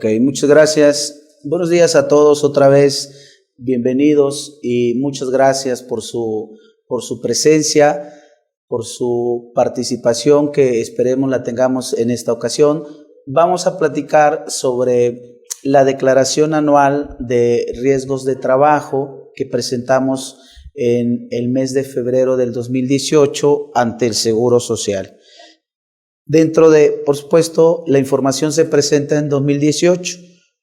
Ok, muchas gracias. Buenos días a todos otra vez. Bienvenidos y muchas gracias por su presencia, por su participación, que esperemos la tengamos en esta ocasión. Vamos a platicar sobre la declaración anual de riesgos de trabajo que presentamos en el mes de febrero del 2018 ante el Seguro Social. Dentro de, por supuesto, la información se presenta en 2018,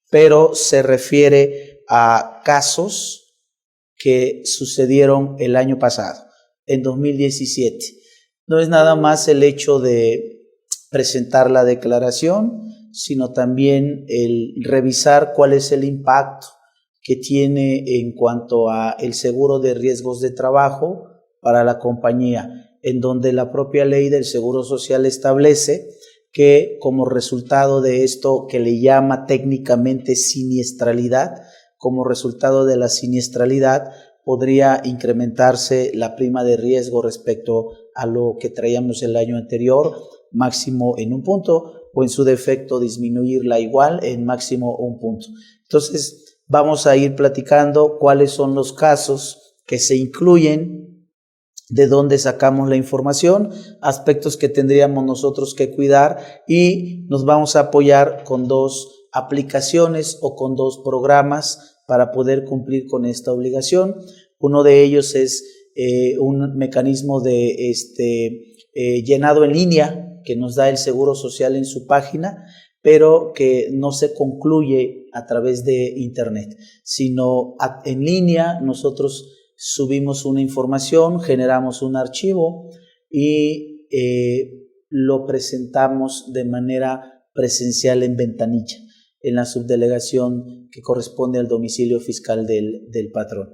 pero se refiere a casos que sucedieron el año pasado, en 2017. No es nada más el hecho de presentar la declaración, sino también el revisar cuál es el impacto que tiene en cuanto a el seguro de riesgos de trabajo para la compañía, en donde la propia ley del Seguro Social establece que como resultado de esto que le llama técnicamente siniestralidad, como resultado de la siniestralidad podría incrementarse la prima de riesgo respecto a lo que traíamos el año anterior, máximo en un punto, o en su defecto disminuirla igual en máximo un punto. Entonces vamos a ir platicando cuáles son los casos que se incluyen, de dónde sacamos la información, aspectos que tendríamos nosotros que cuidar, y nos vamos a apoyar con dos aplicaciones o con dos programas para poder cumplir con esta obligación. Uno de ellos es un mecanismo de llenado en línea que nos da el Seguro Social en su página, pero que no se concluye a través de internet, sino en línea. Nosotros subimos una información, generamos un archivo y lo presentamos de manera presencial en ventanilla, en la subdelegación que corresponde al domicilio fiscal del patrón,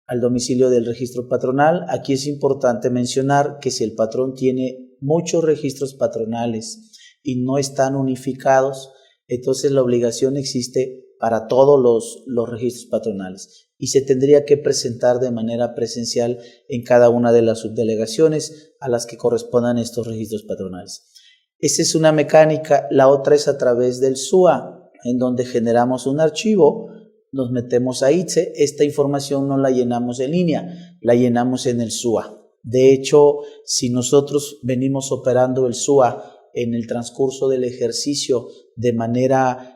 al domicilio del registro patronal. Aquí es importante mencionar que si el patrón tiene muchos registros patronales y no están unificados, entonces la obligación existe para todos los registros patronales y se tendría que presentar de manera presencial en cada una de las subdelegaciones a las que correspondan estos registros patronales. Esa es una mecánica. La otra es a través del SUA, en donde generamos un archivo, nos metemos a ITSE. Esta información no la llenamos en línea, la llenamos en el SUA. De hecho, si nosotros venimos operando el SUA en el transcurso del ejercicio de manera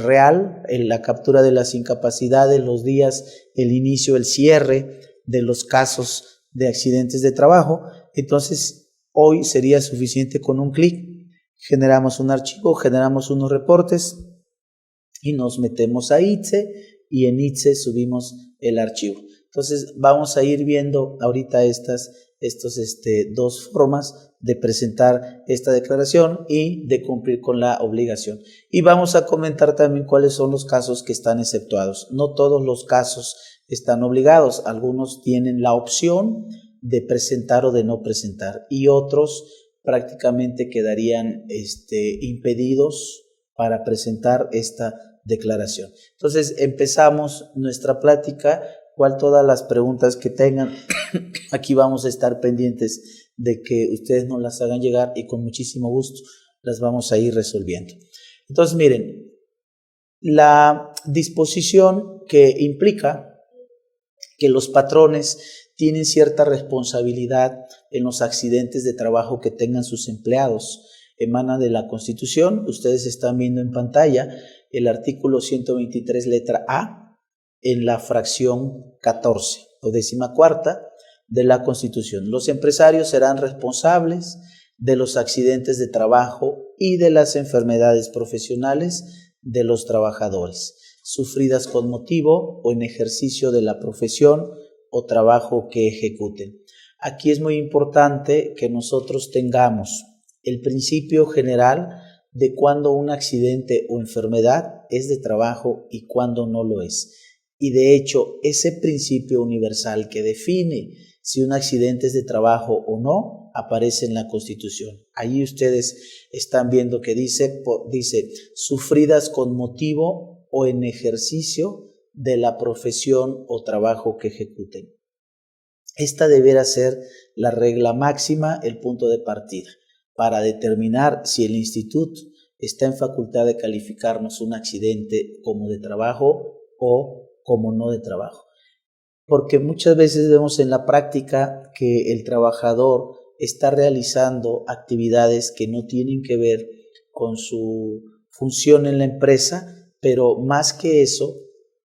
real, en la captura de las incapacidades, los días, el inicio, el cierre de los casos de accidentes de trabajo, entonces hoy sería suficiente con un clic. Generamos un archivo, generamos unos reportes y nos metemos a ITSE, y en ITSE subimos el archivo. Entonces vamos a ir viendo ahorita estas dos formas de presentar esta declaración y de cumplir con la obligación. Y vamos a comentar también cuáles son los casos que están exceptuados. No todos los casos están obligados. Algunos tienen la opción de presentar o de no presentar, y otros prácticamente quedarían impedidos para presentar esta declaración. Entonces empezamos nuestra plática. Todas las preguntas que tengan, aquí vamos a estar pendientes de que ustedes nos las hagan llegar y con muchísimo gusto las vamos a ir resolviendo. Entonces miren, la disposición que implica que los patrones tienen cierta responsabilidad en los accidentes de trabajo que tengan sus empleados emana de la Constitución. Ustedes están viendo en pantalla el artículo 123 letra A, en la fracción 14 o 14ª de la Constitución. Los empresarios serán responsables de los accidentes de trabajo y de las enfermedades profesionales de los trabajadores, sufridas con motivo o en ejercicio de la profesión o trabajo que ejecuten. Aquí es muy importante que nosotros tengamos el principio general de cuándo un accidente o enfermedad es de trabajo y cuándo no lo es. Y de hecho, ese principio universal que define si un accidente es de trabajo o no, aparece en la Constitución. Ahí ustedes están viendo que dice sufridas con motivo o en ejercicio de la profesión o trabajo que ejecuten. Esta deberá ser la regla máxima, el punto de partida, para determinar si el instituto está en facultad de calificarnos un accidente como de trabajo o como no de trabajo. Porque muchas veces vemos en la práctica que el trabajador está realizando actividades que no tienen que ver con su función en la empresa, pero más que eso,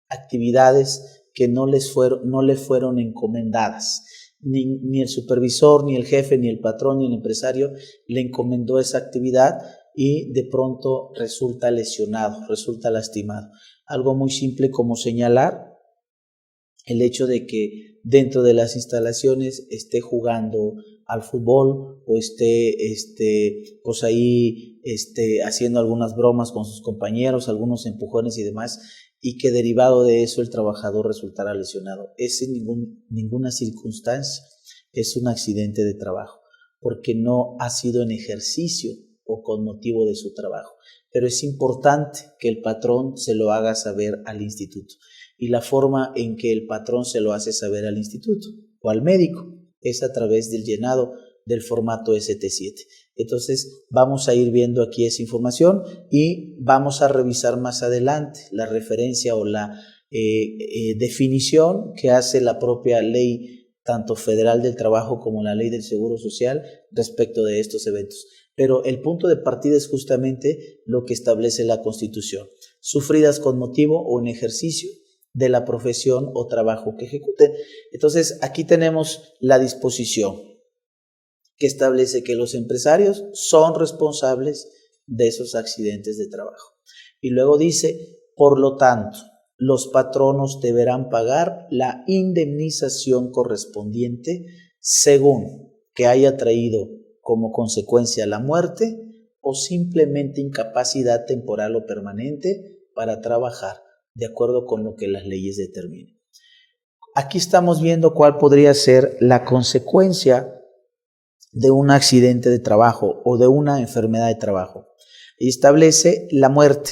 actividades que no le fueron encomendadas. Ni el supervisor, ni el jefe, ni el patrón, ni el empresario le encomendó esa actividad y de pronto resulta lesionado, resulta lastimado. Algo muy simple como señalar el hecho de que dentro de las instalaciones esté jugando al fútbol o esté pues ahí haciendo algunas bromas con sus compañeros, algunos empujones y demás, y que derivado de eso el trabajador resultara lesionado. Es en ninguna circunstancia es un accidente de trabajo, porque no ha sido en ejercicio o con motivo de su trabajo. Pero es importante que el patrón se lo haga saber al instituto. Y la forma en que el patrón se lo hace saber al instituto o al médico es a través del llenado del formato ST7. Entonces vamos a ir viendo aquí esa información y vamos a revisar más adelante la referencia o la definición que hace la propia ley tanto federal del trabajo como la ley del seguro social respecto de estos eventos. Pero el punto de partida es justamente lo que establece la Constitución: sufridas con motivo o en ejercicio de la profesión o trabajo que ejecuten. Entonces, aquí tenemos la disposición que establece que los empresarios son responsables de esos accidentes de trabajo. Y luego dice, por lo tanto, los patronos deberán pagar la indemnización correspondiente según que haya traído como consecuencia la muerte o simplemente incapacidad temporal o permanente para trabajar, de acuerdo con lo que las leyes determinen. Aquí estamos viendo cuál podría ser la consecuencia de un accidente de trabajo o de una enfermedad de trabajo. Y establece la muerte.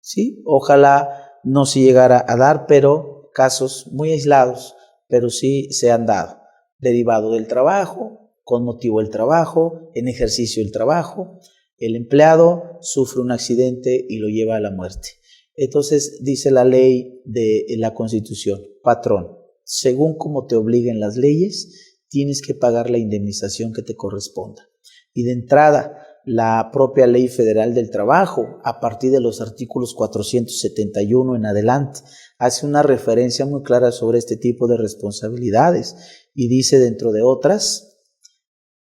¿Sí? Ojalá no se llegara a dar, pero casos muy aislados, pero sí se han dado. Derivado del trabajo, con motivo del trabajo, en ejercicio del trabajo, el empleado sufre un accidente y lo lleva a la muerte. Entonces dice la ley de la Constitución, patrón, según como te obliguen las leyes, tienes que pagar la indemnización que te corresponda. Y de entrada, la propia Ley Federal del Trabajo, a partir de los artículos 471 en adelante, hace una referencia muy clara sobre este tipo de responsabilidades y dice, dentro de otras,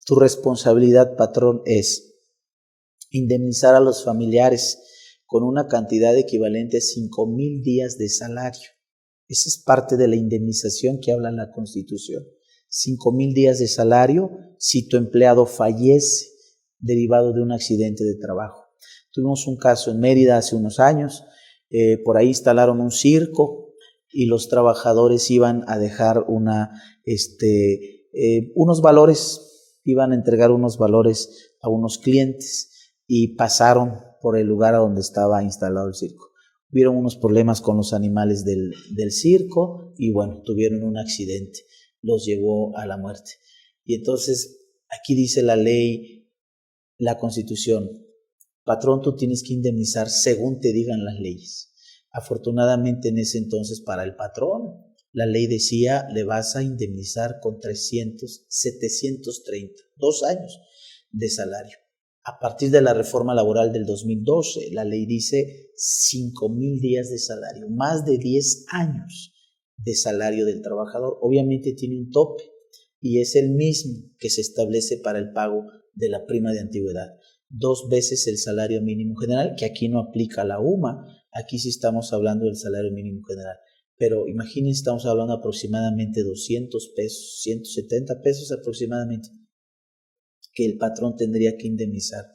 tu responsabilidad, patrón, es indemnizar a los familiares con una cantidad equivalente a 5,000 días de salario. Esa es parte de la indemnización que habla la Constitución. 5,000 días de salario si tu empleado fallece derivado de un accidente de trabajo. Tuvimos un caso en Mérida hace unos años, por ahí instalaron un circo y los trabajadores iban a dejar unos valores, iban a entregar unos valores a unos clientes y pasaron por el lugar a donde estaba instalado el circo. Hubieron unos problemas con los animales del circo y bueno, tuvieron un accidente, los llevó a la muerte. Y entonces aquí dice la ley, la Constitución, patrón, tú tienes que indemnizar según te digan las leyes. Afortunadamente en ese entonces para el patrón, la ley decía, le vas a indemnizar con 730, 2 años de salario. A partir de la reforma laboral del 2012, la ley dice 5,000 días de salario, más de 10 años de salario del trabajador. Obviamente tiene un tope y es el mismo que se establece para el pago de la prima de antigüedad. 2 veces el salario mínimo general, que aquí no aplica la UMA, aquí sí estamos hablando del salario mínimo general. Pero imagínense, estamos hablando aproximadamente 200 pesos, 170 pesos aproximadamente, que el patrón tendría que indemnizar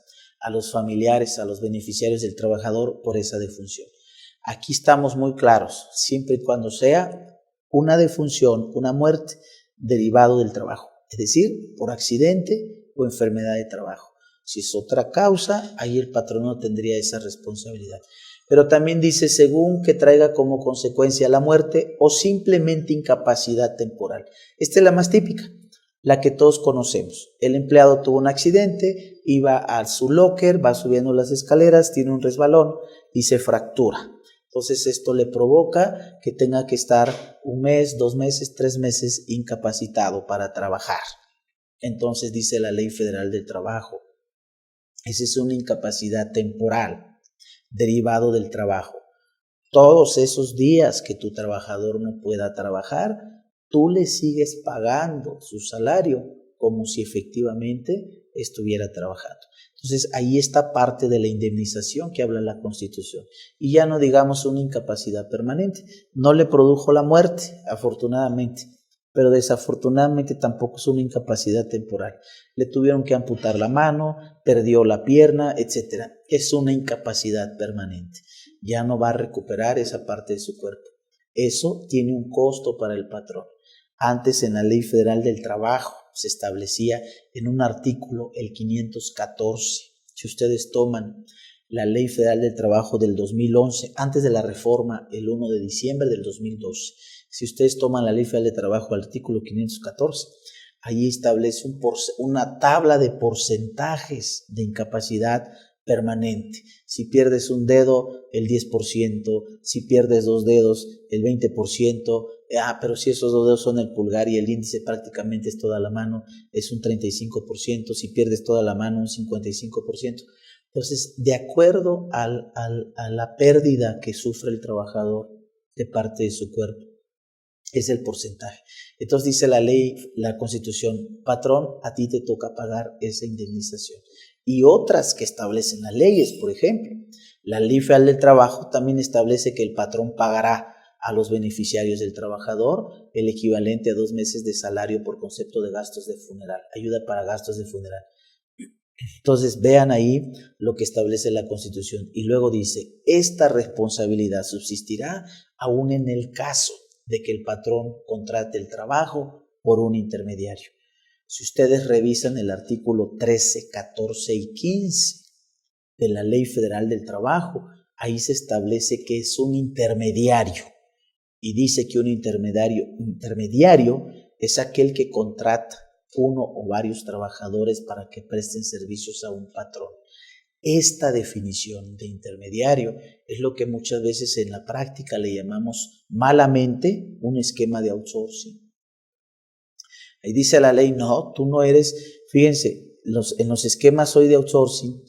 a los familiares, a los beneficiarios del trabajador por esa defunción. Aquí estamos muy claros, siempre y cuando sea una defunción, una muerte derivado del trabajo, es decir, por accidente o enfermedad de trabajo. Si es otra causa, ahí el patrón no tendría esa responsabilidad. Pero también dice, según que traiga como consecuencia la muerte o simplemente incapacidad temporal. Esta es la más típica. La que todos conocemos. El empleado tuvo un accidente, iba a su locker, va subiendo las escaleras, tiene un resbalón y se fractura. Entonces esto le provoca que tenga que estar 1 mes, 2 meses, 3 meses incapacitado para trabajar. Entonces dice la Ley Federal del Trabajo, esa es una incapacidad temporal derivado del trabajo. Todos esos días que tu trabajador no pueda trabajar, tú le sigues pagando su salario como si efectivamente estuviera trabajando. Entonces ahí está parte de la indemnización que habla la Constitución. Y ya no digamos una incapacidad permanente. No le produjo la muerte, afortunadamente, pero desafortunadamente tampoco es una incapacidad temporal. Le tuvieron que amputar la mano, perdió la pierna, etc. Es una incapacidad permanente. Ya no va a recuperar esa parte de su cuerpo. Eso tiene un costo para el patrón. Antes en la Ley Federal del Trabajo se establecía en un artículo el 514. Si ustedes toman la Ley Federal del Trabajo del 2011, antes de la reforma el 1 de diciembre del 2012, si ustedes toman la Ley Federal del Trabajo, el artículo 514, ahí establece una tabla de porcentajes de incapacidad permanente. Si pierdes un dedo, el 10%, si pierdes 2 dedos, el 20%, pero si esos 2 dedos son el pulgar y el índice prácticamente es toda la mano, es un 35%, si pierdes toda la mano, un 55%. Entonces, de acuerdo a la pérdida que sufre el trabajador de parte de su cuerpo, es el porcentaje. Entonces dice la ley, la Constitución, patrón, a ti te toca pagar esa indemnización. Y otras que establecen las leyes, por ejemplo, la Ley Federal del Trabajo también establece que el patrón pagará a los beneficiarios del trabajador el equivalente a 2 meses de salario por concepto de gastos de funeral, ayuda para gastos de funeral. Entonces vean ahí lo que establece la Constitución. Y luego dice, esta responsabilidad subsistirá aún en el caso de que el patrón contrate el trabajo por un intermediario. Si ustedes revisan el artículo 13, 14 y 15 de la Ley Federal del Trabajo, ahí se establece que es un intermediario. Y dice que un intermediario es aquel que contrata uno o varios trabajadores para que presten servicios a un patrón. Esta definición de intermediario es lo que muchas veces en la práctica le llamamos malamente un esquema de outsourcing. Ahí dice la ley, no, tú no eres, fíjense, en los esquemas hoy de outsourcing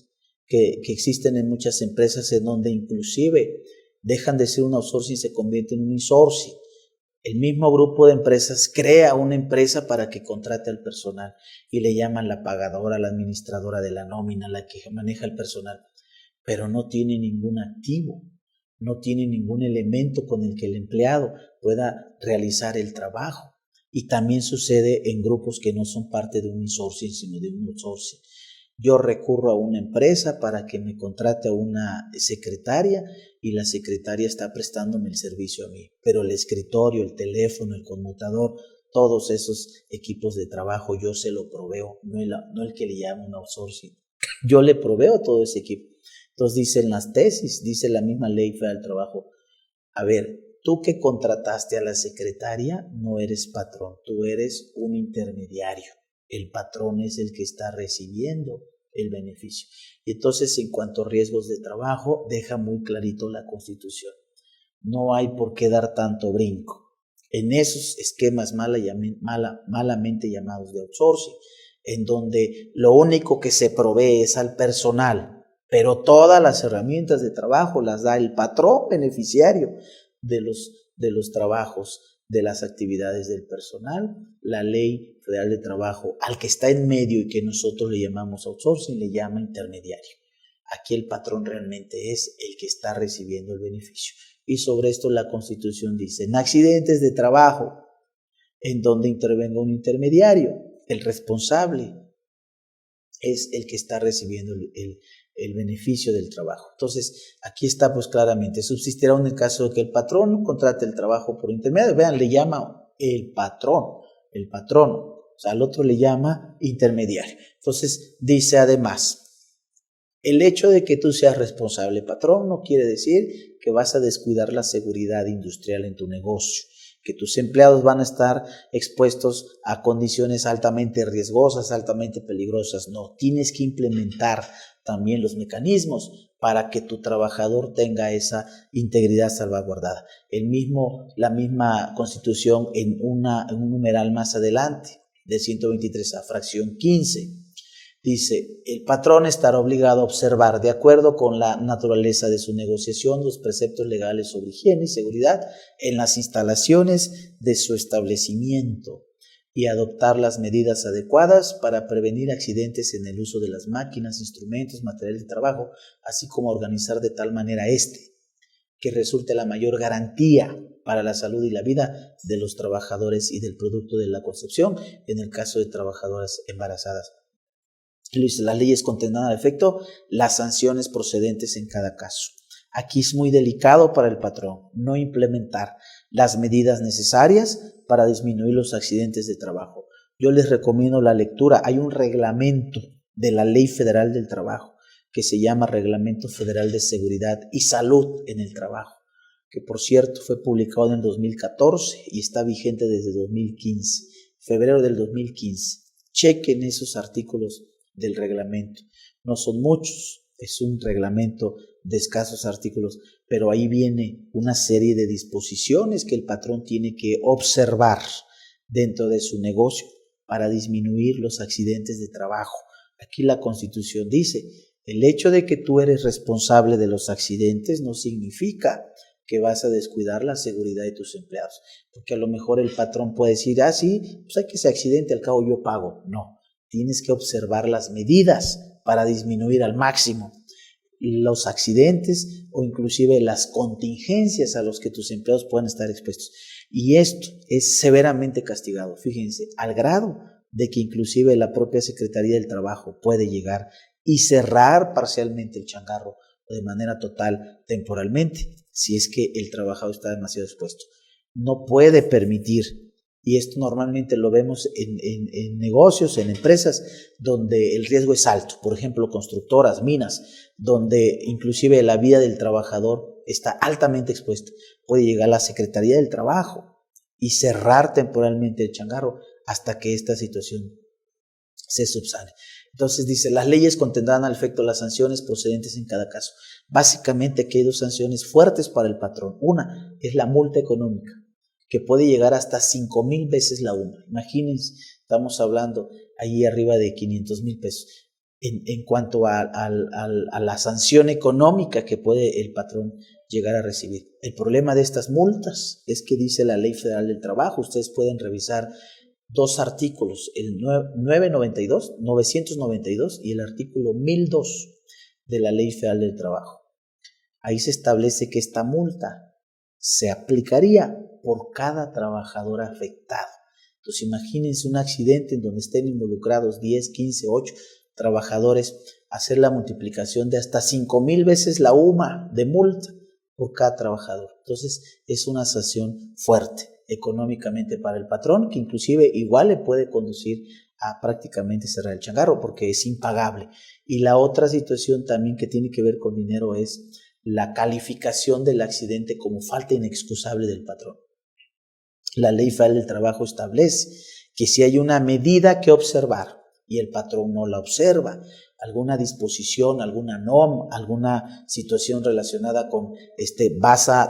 que existen en muchas empresas en donde inclusive dejan de ser un outsourcing y se convierte en un insourcing. El mismo grupo de empresas crea una empresa para que contrate al personal y le llaman la pagadora, la administradora de la nómina, la que maneja el personal, pero no tiene ningún activo, no tiene ningún elemento con el que el empleado pueda realizar el trabajo. Y también sucede en grupos que no son parte de un insourcing, sino de un outsourcing. Yo recurro a una empresa para que me contrate a una secretaria y la secretaria está prestándome el servicio a mí, pero el escritorio, el teléfono, el conmutador, todos esos equipos de trabajo yo se lo proveo, no el que le llamo un outsourcing. Yo le proveo todo ese equipo. Entonces dicen las tesis, dice la misma Ley Federal del Trabajo, a ver, tú que contrataste a la secretaria no eres patrón, tú eres un intermediario. El patrón es el que está recibiendo el beneficio. Y entonces, en cuanto a riesgos de trabajo, deja muy clarito la Constitución. No hay por qué dar tanto brinco. En esos esquemas malamente llamados de outsourcing, en donde lo único que se provee es al personal, pero todas las herramientas de trabajo las da el patrón beneficiario de los trabajos, de las actividades del personal. La Ley Federal de Trabajo, al que está en medio y que nosotros le llamamos outsourcing, le llama intermediario. Aquí el patrón realmente es el que está recibiendo el beneficio. Y sobre esto la Constitución dice, en accidentes de trabajo, en donde intervenga un intermediario, el responsable es el que está recibiendo el beneficio del trabajo. Entonces, aquí está pues claramente, subsistirá en el caso de que el patrón contrate el trabajo por intermediario. Vean, le llama el patrono, o sea, al otro le llama intermediario. Entonces, dice además, el hecho de que tú seas responsable patrón no quiere decir que vas a descuidar la seguridad industrial en tu negocio, que tus empleados van a estar expuestos a condiciones altamente riesgosas, altamente peligrosas. No, tienes que implementar también los mecanismos para que tu trabajador tenga esa integridad salvaguardada. La misma Constitución en un numeral más adelante, de 123 a fracción 15, dice, el patrón estará obligado a observar, de acuerdo con la naturaleza de su negociación, los preceptos legales sobre higiene y seguridad en las instalaciones de su establecimiento y adoptar las medidas adecuadas para prevenir accidentes en el uso de las máquinas, instrumentos, materiales de trabajo, así como organizar de tal manera que resulte la mayor garantía para la salud y la vida de los trabajadores y del producto de la concepción, en el caso de trabajadoras embarazadas. Las leyes contendrán al efecto las sanciones procedentes en cada caso. Aquí es muy delicado para el patrón no implementar las medidas necesarias para disminuir los accidentes de trabajo. Yo les recomiendo la lectura. Hay un reglamento de la Ley Federal del Trabajo que se llama Reglamento Federal de Seguridad y Salud en el Trabajo, que por cierto fue publicado en el 2014 y está vigente desde 2015, febrero del 2015. Chequen esos artículos del reglamento. No son muchos, es un reglamento de escasos artículos, pero ahí viene una serie de disposiciones que el patrón tiene que observar dentro de su negocio para disminuir los accidentes de trabajo. Aquí la Constitución dice, el hecho de que tú eres responsable de los accidentes no significa que vas a descuidar la seguridad de tus empleados, porque a lo mejor el patrón puede decir, sí, pues hay que ese accidente, al cabo yo pago. No, tienes que observar las medidas para disminuir al máximo los accidentes o inclusive las contingencias a los que tus empleados puedan estar expuestos. Y esto es severamente castigado, fíjense, al grado de que inclusive la propia Secretaría del Trabajo puede llegar y cerrar parcialmente el changarro o de manera total temporalmente, si es que el trabajador está demasiado expuesto. No puede permitir, y esto normalmente lo vemos en negocios, en empresas donde el riesgo es alto, por ejemplo constructoras, minas, donde inclusive la vida del trabajador está altamente expuesta. Puede llegar la Secretaría del Trabajo y cerrar temporalmente el changarro hasta que esta situación se subsane. Entonces dice, las leyes contendrán al efecto las sanciones procedentes en cada caso. Básicamente aquí hay dos sanciones fuertes para el patrón. Una es la multa económica, que puede llegar hasta 5,000 veces la UMA. Imagínense, estamos hablando ahí arriba de 500,000 pesos. En cuanto a la sanción económica que puede el patrón llegar a recibir. El problema de estas multas es que dice la Ley Federal del Trabajo, ustedes pueden revisar dos artículos, el 992 y el artículo 1002 de la Ley Federal del Trabajo. Ahí se establece que esta multa se aplicaría por cada trabajador afectado. Entonces imagínense un accidente en donde estén involucrados 10, 15, 8 trabajadores, hacer la multiplicación de hasta 5,000 veces la UMA de multa por cada trabajador. Entonces es una sanción fuerte económicamente para el patrón, que inclusive igual le puede conducir a prácticamente cerrar el changarro porque es impagable. Y la otra situación también que tiene que ver con dinero es la calificación del accidente como falta inexcusable del patrón. La Ley Federal del Trabajo establece que si hay una medida que observar y el patrón no la observa, alguna disposición, alguna norma, alguna situación relacionada con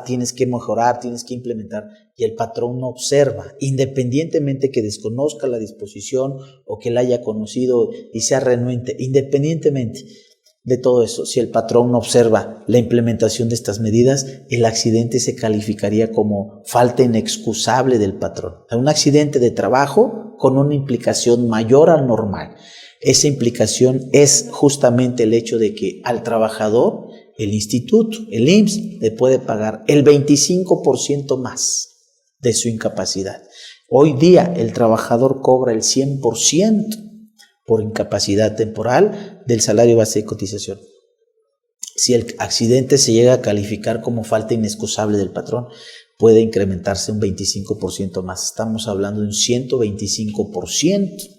tienes que mejorar, tienes que implementar, y el patrón no observa, independientemente que desconozca la disposición o que la haya conocido y sea renuente, independientemente de todo eso, si el patrón no observa la implementación de estas medidas, el accidente se calificaría como falta inexcusable del patrón. Un accidente de trabajo con una implicación mayor al normal. Esa implicación es justamente el hecho de que al trabajador, el instituto, el IMSS, le puede pagar el 25% más de su incapacidad. Hoy día el trabajador cobra el 100% por incapacidad temporal del salario base de cotización. Si el accidente se llega a calificar como falta inexcusable del patrón, puede incrementarse un 25% más. Estamos hablando de un 125%.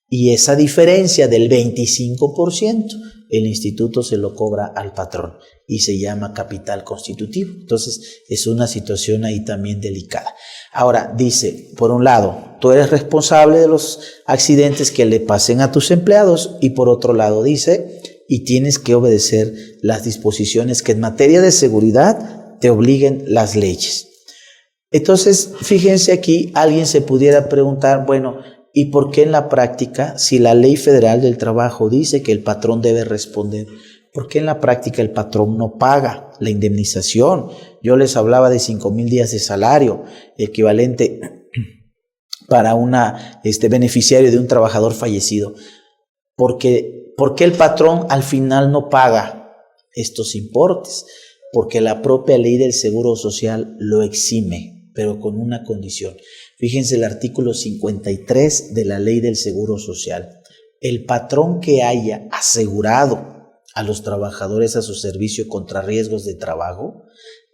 Y esa diferencia del 25%, el instituto se lo cobra al patrón y se llama capital constitutivo. Entonces, es una situación ahí también delicada. Ahora, dice, por un lado, tú eres responsable de los accidentes que le pasen a tus empleados, y por otro lado dice, y tienes que obedecer las disposiciones que en materia de seguridad te obliguen las leyes. Entonces, fíjense aquí, alguien se pudiera preguntar, bueno, ¿y por qué en la práctica, si la Ley Federal del Trabajo dice que el patrón debe responder, por qué en la práctica el patrón no paga la indemnización? Yo les hablaba de 5,000 días de salario, equivalente para una beneficiario de un trabajador fallecido. ¿Por qué el patrón al final no paga estos importes? Porque la propia ley del Seguro Social lo exime, pero con una condición. Fíjense el artículo 53 de la Ley del Seguro Social. El patrón que haya asegurado a los trabajadores a su servicio contra riesgos de trabajo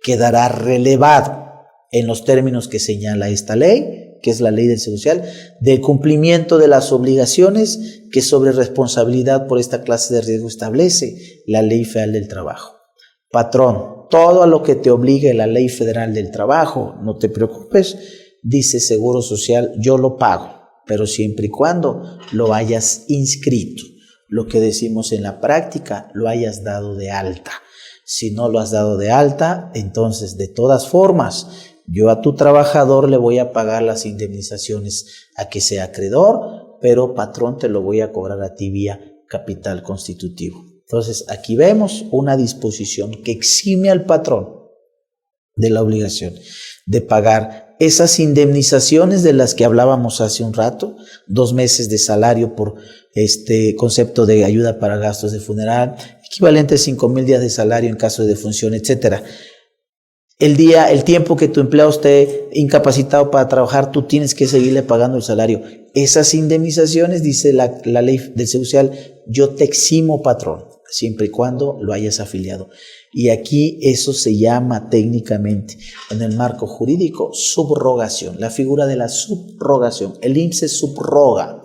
quedará relevado en los términos que señala esta ley, que es la Ley del Seguro Social, del cumplimiento de las obligaciones que sobre responsabilidad por esta clase de riesgo establece la Ley Federal del Trabajo. Patrón, todo a lo que te obligue la Ley Federal del Trabajo, no te preocupes, dice Seguro Social, yo lo pago, pero siempre y cuando lo hayas inscrito. Lo que decimos en la práctica, lo hayas dado de alta. Si no lo has dado de alta, entonces de todas formas, yo a tu trabajador le voy a pagar las indemnizaciones a que sea acreedor, pero patrón te lo voy a cobrar a ti vía capital constitutivo. Entonces aquí vemos una disposición que exime al patrón de la obligación de pagar esas indemnizaciones de las que hablábamos hace un rato, 2 meses de salario por concepto de ayuda para gastos de funeral, equivalente a 5,000 días de salario en caso de defunción, etcétera. El tiempo que tu empleado esté incapacitado para trabajar, tú tienes que seguirle pagando el salario. Esas indemnizaciones, dice la ley del Seguro Social, yo te eximo, patrón, siempre y cuando lo hayas afiliado. Y aquí eso se llama técnicamente, en el marco jurídico, subrogación, la figura de la subrogación. El IMSS se subroga.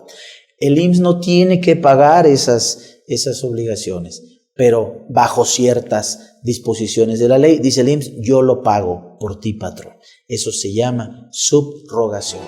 El IMSS no tiene que pagar esas obligaciones, pero bajo ciertas disposiciones de la ley, dice el IMSS, yo lo pago por ti, patrón. Eso se llama subrogación.